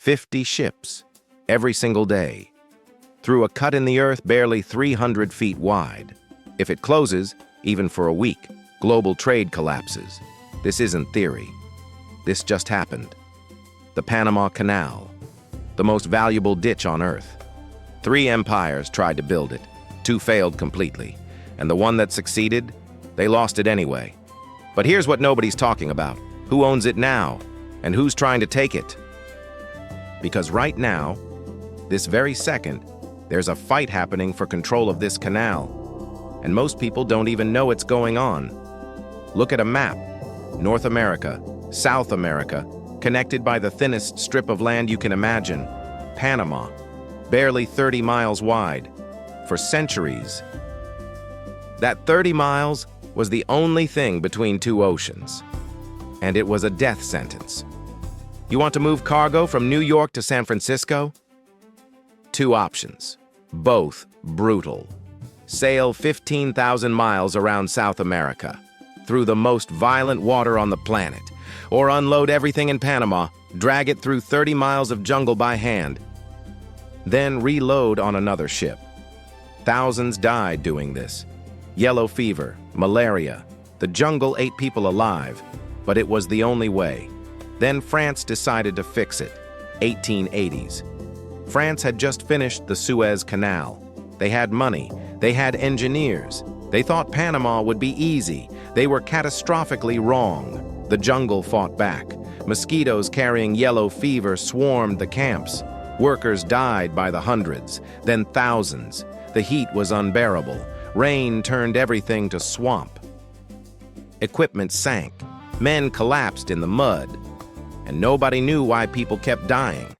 50 ships, every single day, through a cut in the earth barely 300 feet wide. If it closes, even for a week, global trade collapses. This isn't theory. This just happened. The Panama Canal, the most valuable ditch on Earth. 3 empires tried to build it. 2 failed completely. And the one that succeeded, they lost it anyway. But here's what nobody's talking about. Who owns it now? And who's trying to take it? Because right now, this very second, there's a fight happening for control of this canal. And most people don't even know it's going on. Look at a map. North America, South America, connected by the thinnest strip of land you can imagine. Panama, barely 30 miles wide. For centuries, that 30 miles was the only thing between 2 oceans. And it was a death sentence. You want to move cargo from New York to San Francisco? 2 options, both brutal. Sail 15,000 miles around South America, through the most violent water on the planet, or unload everything in Panama, drag it through 30 miles of jungle by hand, then reload on another ship. Thousands died doing this. Yellow fever, malaria, the jungle ate people alive, but it was the only way. Then France decided to fix it. 1880s. France had just finished the Suez Canal. They had money. They had engineers. They thought Panama would be easy. They were catastrophically wrong. The jungle fought back. Mosquitoes carrying yellow fever swarmed the camps. Workers died by the hundreds, then thousands. The heat was unbearable. Rain turned everything to swamp. Equipment sank. Men collapsed in the mud. And nobody knew why people kept dying.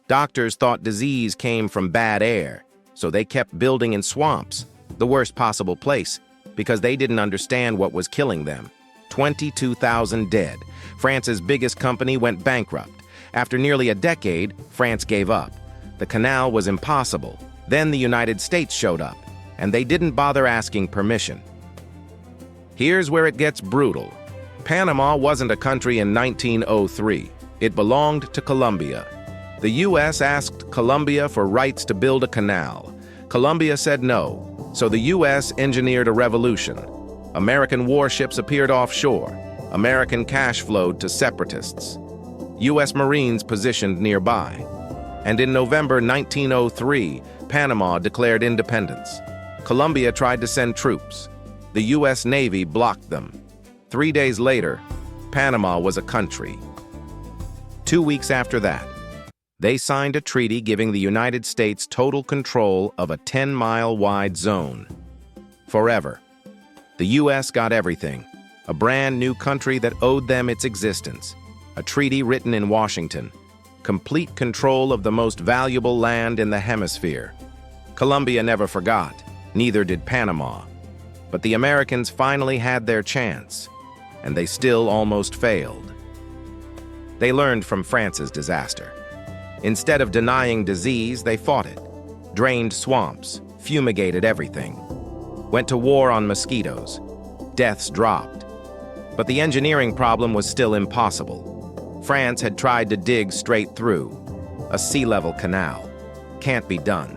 Doctors thought disease came from bad air, so they kept building in swamps, the worst possible place, because they didn't understand what was killing them. 22,000 dead. France's biggest company went bankrupt. After nearly a decade, France gave up. The canal was impossible. Then the United States showed up, and they didn't bother asking permission. Here's where it gets brutal. Panama wasn't a country in 1903. It belonged to Colombia. The U.S. asked Colombia for rights to build a canal. Colombia said no, so the U.S. engineered a revolution. American warships appeared offshore. American cash flowed to separatists. U.S. Marines positioned nearby. And in November 1903, Panama declared independence. Colombia tried to send troops. The U.S. Navy blocked them. 3 days later, Panama was a country. 2 weeks after that, they signed a treaty giving the United States total control of a 10-mile-wide zone. Forever. The U.S. got everything. A brand new country that owed them its existence. A treaty written in Washington. Complete control of the most valuable land in the hemisphere. Colombia never forgot. Neither did Panama. But the Americans finally had their chance. And they still almost failed. They learned from France's disaster. Instead of denying disease, they fought it, drained swamps, fumigated everything, went to war on mosquitoes. Deaths dropped. But the engineering problem was still impossible. France had tried to dig straight through. A sea-level canal. Can't be done.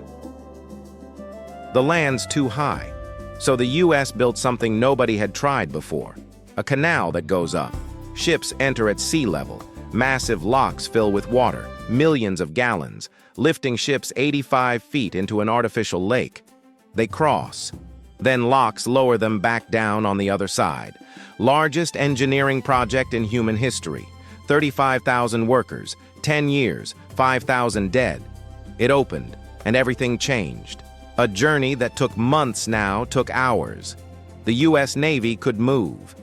The land's too high, so the U.S. built something nobody had tried before. A canal that goes up. Ships enter at sea level. Massive locks fill with water, millions of gallons, lifting ships 85 feet into an artificial lake. They cross. Then locks lower them back down on the other side. Largest engineering project in human history. 35,000 workers, 10 years, 5,000 dead. It opened, and everything changed. A journey that took months now took hours. The U.S. Navy could move.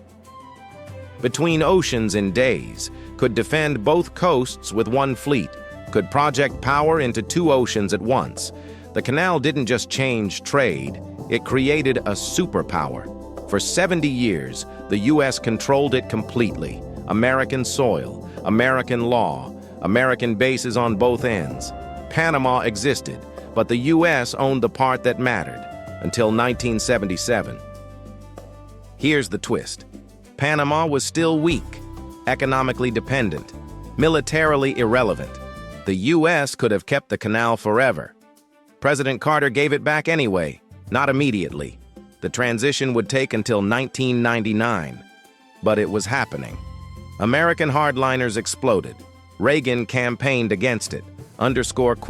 Between oceans in days, could defend both coasts with one fleet, could project power into 2 oceans at once. The canal didn't just change trade, it created a superpower. For 70 years, the U.S. controlled it completely. American soil, American law, American bases on both ends. Panama existed, but the U.S. owned the part that mattered, until 1977. Here's the twist. Panama was still weak, economically dependent, militarily irrelevant. The US could have kept the canal forever. President Carter gave it back anyway, not immediately. The transition would take until 1999. But it was happening. American hardliners exploded. Reagan campaigned against it. __0_Carter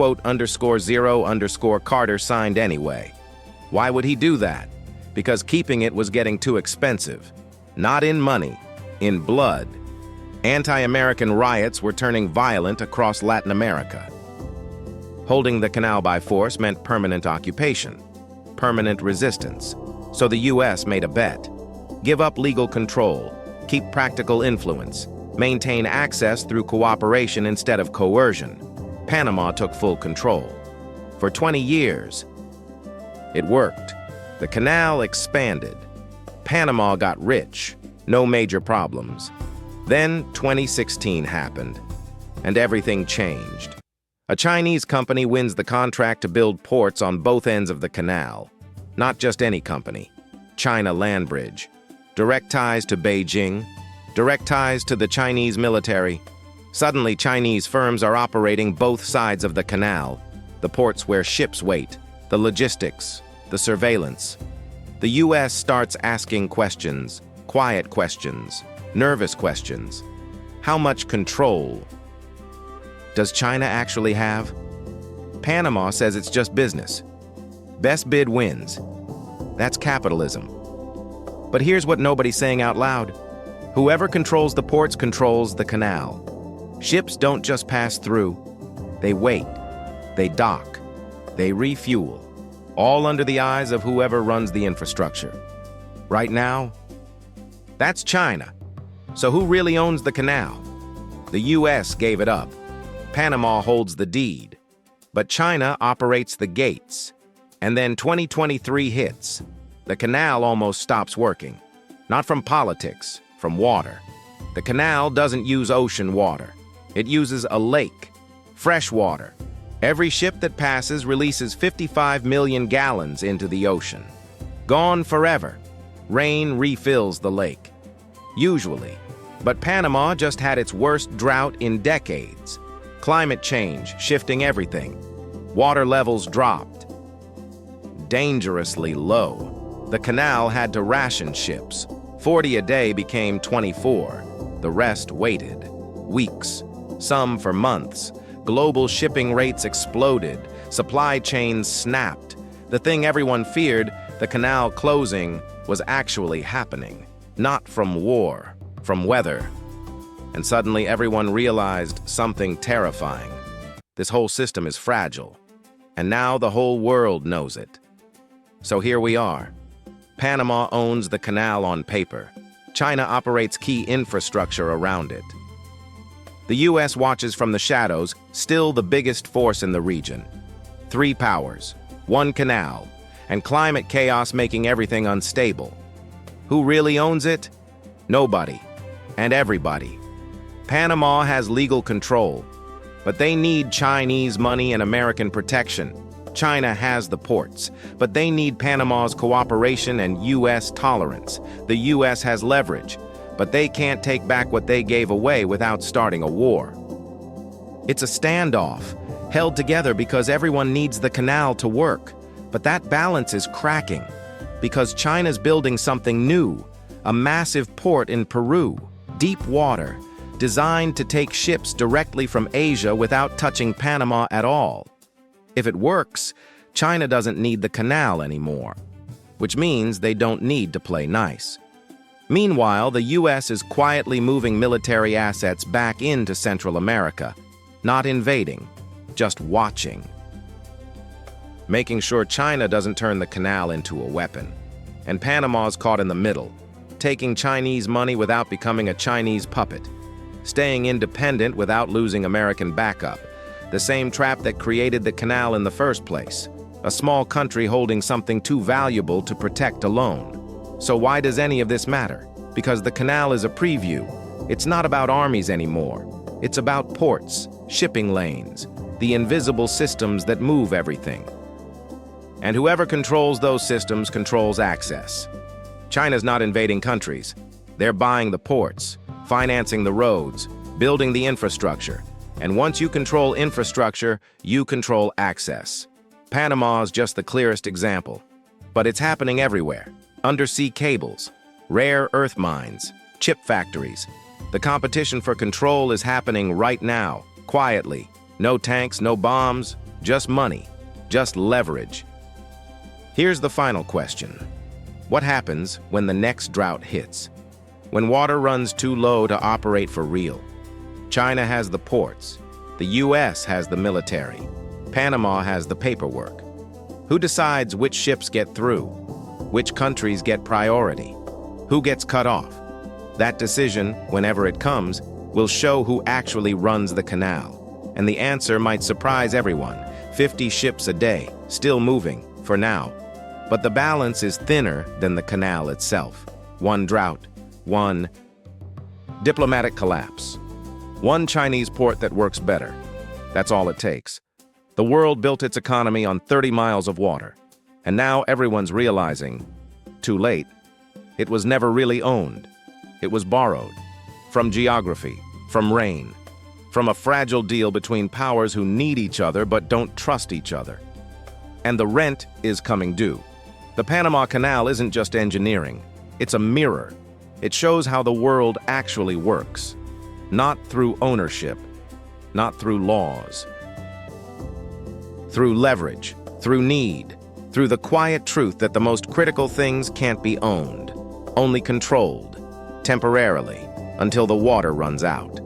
signed anyway. Why would he do that? Because keeping it was getting too expensive. Not in money, in blood. Anti-American riots were turning violent across Latin America. Holding the canal by force meant permanent occupation, permanent resistance. So the US made a bet. Give up legal control, keep practical influence, maintain access through cooperation instead of coercion. Panama took full control. For 20 years, it worked. The canal expanded. Panama got rich, no major problems. Then 2016 happened, and everything changed. A Chinese company wins the contract to build ports on both ends of the canal. Not just any company. China Land Bridge. Direct ties to Beijing. Direct ties to the Chinese military. Suddenly, Chinese firms are operating both sides of the canal. The ports where ships wait, the logistics, the surveillance. The US starts asking questions, quiet questions, nervous questions. How much control does China actually have? Panama says it's just business. Best bid wins. That's capitalism. But here's what nobody's saying out loud. Whoever controls the ports controls the canal. Ships don't just pass through. They wait. They dock. They refuel. All under the eyes of whoever runs the infrastructure. Right now, that's China. So who really owns the canal? The US gave it up. Panama holds the deed. But China operates the gates. And then 2023 hits. The canal almost stops working. Not from politics, from water. The canal doesn't use ocean water. It uses a lake, fresh water. Every ship that passes releases 55 million gallons into the ocean. Gone forever. Rain refills the lake. Usually. But Panama just had its worst drought in decades. Climate change shifting everything. Water levels dropped. Dangerously low. The canal had to ration ships. 40 a day became 24. The rest waited. Weeks. Some for months. Global shipping rates exploded. Supply chains snapped. The thing everyone feared, the canal closing, was actually happening. Not from war, from weather. And suddenly everyone realized something terrifying. This whole system is fragile. And now the whole world knows it. So here we are. Panama owns the canal on paper. China operates key infrastructure around it. The US watches from the shadows, still the biggest force in the region. 3 powers, 1 canal, and climate chaos making everything unstable. Who really owns it? Nobody. And everybody. Panama has legal control, but they need Chinese money and American protection. China has the ports, but they need Panama's cooperation and US tolerance. The US has leverage, but they can't take back what they gave away without starting a war. It's a standoff, held together because everyone needs the canal to work. But that balance is cracking, because China's building something new, a massive port in Peru, deep water, designed to take ships directly from Asia without touching Panama at all. If it works, China doesn't need the canal anymore, which means they don't need to play nice. Meanwhile, the US is quietly moving military assets back into Central America, not invading, just watching. Making sure China doesn't turn the canal into a weapon. And Panama's caught in the middle, taking Chinese money without becoming a Chinese puppet, staying independent without losing American backup, the same trap that created the canal in the first place, a small country holding something too valuable to protect alone. So why does any of this matter? Because the canal is a preview. It's not about armies anymore. It's about ports, shipping lanes, the invisible systems that move everything. And whoever controls those systems controls access. China's not invading countries. They're buying the ports, financing the roads, building the infrastructure. And once you control infrastructure, you control access. Panama is just the clearest example. But it's happening everywhere. Undersea cables, rare earth mines, chip factories. The competition for control is happening right now, quietly. No tanks, no bombs, just money, just leverage. Here's the final question. What happens when the next drought hits? When water runs too low to operate for real? China has the ports. The US has the military. Panama has the paperwork. Who decides which ships get through? Which countries get priority? Who gets cut off? That decision, whenever it comes, will show who actually runs the canal. And the answer might surprise everyone. 50 ships a day, still moving, for now. But the balance is thinner than the canal itself. One drought, one diplomatic collapse. One Chinese port that works better. That's all it takes. The world built its economy on 30 miles of water. And now everyone's realizing, too late, it was never really owned. It was borrowed. From geography, from rain, from a fragile deal between powers who need each other but don't trust each other. And the rent is coming due. The Panama Canal isn't just engineering. It's a mirror. It shows how the world actually works. Not through ownership, not through laws. Through leverage, through need, through the quiet truth that the most critical things can't be owned, only controlled, temporarily, until the water runs out.